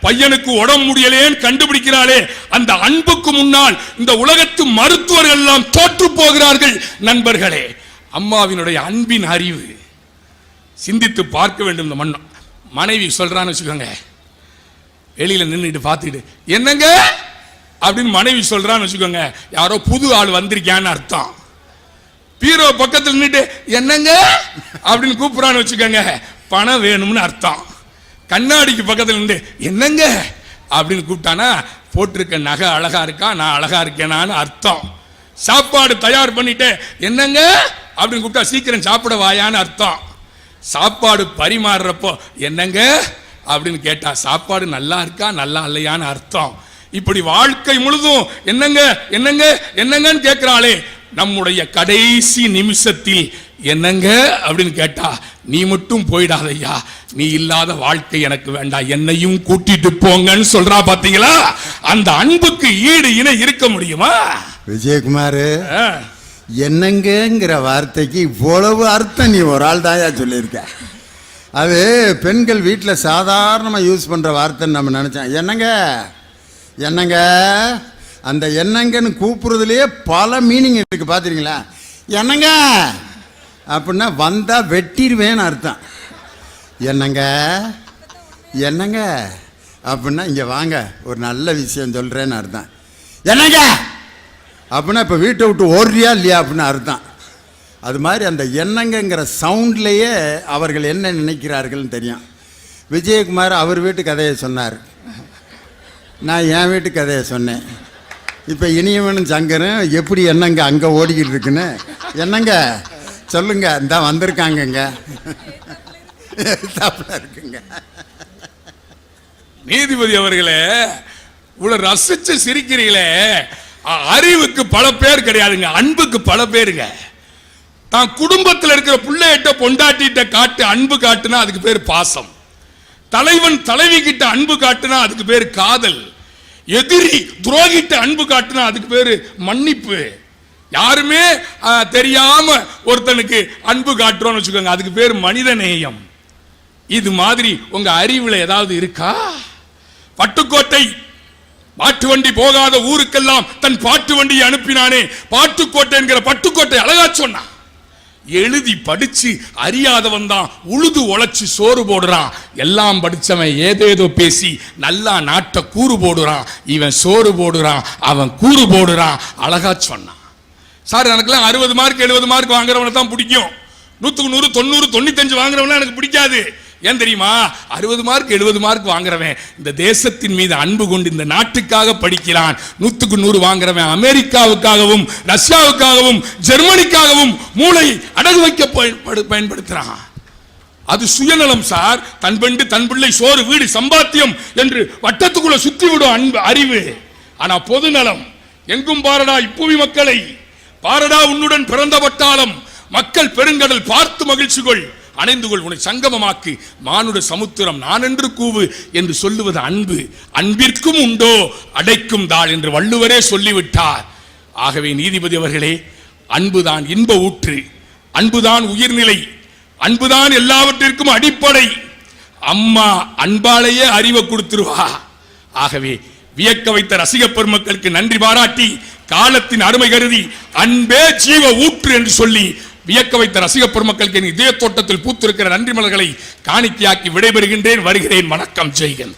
பையனுக்கு உடம்பு முடியலையேன்னு கண்டுபிடிக்கிறாளே. அந்த அன்புக்கு முன்னால் இந்த உலகத்து மருத்துவர்கள் எல்லாம் தோற்று போகிறார்கள். நண்பர்களே, அம்மாவினுடைய அன்பின் அறிவு சிந்தித்து பார்க்க வேண்டும். இந்த மண்ணம் மனைவி சொல்றான்னு வச்சுக்கோங்க, வெளியில நின்றுட்டு பார்த்துட்டு என்னங்க அப்படின்னு மனைவி சொல்றான்னு வச்சுக்கோங்க, யாரோ புது ஆள் வந்திருக்கான்னு அர்த்தம். பீரோ பக்கத்தில் நின்றுட்டு என்னங்க அப்படின்னு கூப்பிடுறான்னு வச்சுக்கோங்க, பணம் வேணும்னு அர்த்தம். கண்ணாடிக்கு பக்கத்தில் நின்று என்னங்க அப்படின்னு கூப்பிட்டானா போட்டிருக்க நகை அழகா இருக்கா, நான் அழகா இருக்கேனான்னு அர்த்தம். சாப்பாடு தயார் பண்ணிட்டு என்னங்க அப்படின்னு கூப்பிட்டா சீக்கிரம் சாப்பிட வாயான்னு அர்த்தம். சாப்பாடு பரிமாறுறப்போ என்னங்க அப்படின்னு கேட்டா சாப்பாடு நல்லா இருக்கா நல்லா இல்லையான்னு அர்த்தம். இப்படி வாழ்க்கை முழுதும் என்னங்க என்னங்க என்னங்கன்னு கேட்கிறாளே, நம்முடைய கடைசி நிமிஷத்தில் என்னங்க அப்படின்னு கேட்டா நீ மட்டும் போயிடாதையா, நீ இல்லாத வாழ்க்கை எனக்கு வேண்டாம், என்னையும் கூட்டிட்டு போங்கன்னு சொல்றா. பாத்தீங்களா? அந்த அன்புக்கு ஈடு இணை இருக்க முடியுமா? விஜயகுமார், என்னங்கிற வார்த்தைக்கு இவ்வளவு அர்த்தம் நீ ஒரு ஆள் தாயா சொல்லியிருக்க. அது பெண்கள் வீட்டில் சாதாரணமாக யூஸ் பண்ணுற வார்த்தைன்னு நம்ம நினச்சோம். என்னங்க என்னங்க, அந்த என்னங்கன்னு கூப்பிட்றதுலேயே பல மீனிங் இருக்குது. பார்த்துருங்களா? என்னங்க அப்படின்னா வந்தால் வெட்டிடுவேன்னு அர்த்தம். என்னங்க என்னங்க அப்படின்னா இங்கே வாங்க ஒரு நல்ல விஷயம் சொல்கிறேன்னு அர்த்தம். என்னங்க அப்படின்னா இப்போ வீட்டை விட்டு ஓடுறியா இல்லையா அப்படின்னு அர்த்தம். அது மாதிரி அந்த என்னங்கிற சவுண்ட்லேயே அவர்கள் என்ன நினைக்கிறார்கள்னு தெரியும். விஜயகுமார் அவர் வீட்டு கதையை சொன்னார், நான் என் வீட்டு கதையை சொன்னேன். இப்போ இனியவனும் சங்கரும் எப்படி என்னங்க அங்கே ஓடிக்கிட்டு இருக்குன்னு. என்னங்க சொல்லுங்க, இந்த வந்திருக்காங்கங்க இருக்குங்க. நீதிபதி அவர்களே, இவ்வளவு ரசிச்சு சிரிக்கிறீங்களே, அறிவுக்கு பல பேர் கிடையாதுங்க, அன்புக்கு பல பேருங்க. தான் குடும்பத்தில் இருக்கிற பிள்ளைகிட்ட பொண்டாட்டிட்ட காட்டு அன்பு காட்டுனா அதுக்கு பேர் பாசம். தலைவன் தலைவி கிட்ட அன்பு காட்டுனா அதுக்கு பேர் காதல். எதிரி துரோகிட்ட அன்பு காட்டுனா அதுக்கு பேரு மன்னிப்பு. யாருமே தெரியாம ஒருத்தனுக்கு அன்பு காட்டுறோம்னு வச்சுக்கோங்க, அதுக்கு பேர் மனித நேயம். இது மாதிரி உங்க அறிவுல ஏதாவது இருக்கா? பட்டுக்கோட்டை மாட்டு வண்டி போகாத ஊருக்கெல்லாம் தன் பாட்டு வண்டியை அனுப்பினானே, பாட்டுக்கோட்டை என்கிற பட்டுக்கோட்டை அழகா சொன்னான். எழுதி படிச்சு அறியாதவன் தான் உழுது உழைச்சு சோறு போடுறான். எல்லாம் படிச்சவன் ஏதேதோ பேசி நல்லா நாட்டை கூறு போடுறான். இவன் சோறு போடுறான், அவன் கூறு போடுறான். அழகா சொன்னான். சார், எனக்குலாம் 60 மார்க் 70 மார்க் வாங்குறவனை தான் பிடிக்கும். 100க்கு 100 90 95 வாங்குறவனா எனக்கு பிடிக்காது. ஏன் தெரியுமா? 60 மார்க் 70 மார்க் வாங்குறவன் இந்த தேசத்தின் மீது அன்பு கொண்டு இந்த நாட்டுக்காக படிக்கிறான். 100க்கு 100 வாங்குறவன் அமெரிக்காவுக்காகவும் ரஷ்யாவுக்காகவும் ஜெர்மனிக்காகவும் மூளை அடகு வைக்க பயன்படுத்துறான். அது சுயநலம் சார். தன் பெண்டு தன் பிள்ளை சோறு வீடு சம்பாத்தியம் என்று வட்டத்துக்குள்ள சுத்தி விடும் அன்பு அறிவு. ஆனா பொதுநலம், எங்கும் பாரடா இப்புவி மக்களை, பாரடா உன்னுடன் பிறந்த பட்டாளம், மக்கள் பெருங்கடல் பார்த்து மகிழ்ச்சி கொள், அணைந்து கொள், உன்னை சங்கமமாக்கு, மானுட சமுத்திரம் நான் என்று கூவு என்று சொல்லுவது அன்பு. அன்பிற்கும் உண்டோ அடைக்கும் தாள் என்று வள்ளுவரே சொல்லிவிட்டார். ஆகவே நீதிபதி அவர்களே, அன்புதான் இன்ப ஊற்று, அன்புதான் உயிர்நிலை, அன்புதான் எல்லாவற்றிற்கும் அடிப்படை. அம்மா அன்பாலேயே அறிவை கொடுத்துருவா. ஆகவே வியக்க வைத்த ரசிக பெருமக்களுக்கு நன்றி பாராட்டி, காலத்தின் அருமை கருதி அன்பே ஜீவ ஊற்று என்று சொல்லி வியக்க வைத்த ரசிக பெருமக்களுக்கு இதய தோட்டத்தில் பூத்திருக்கிற நன்றி மலர்களை காணிக்கையாக்கி விடைபெறுகின்றேன். வருகிறேன். வணக்கம். ஜெய்கன்.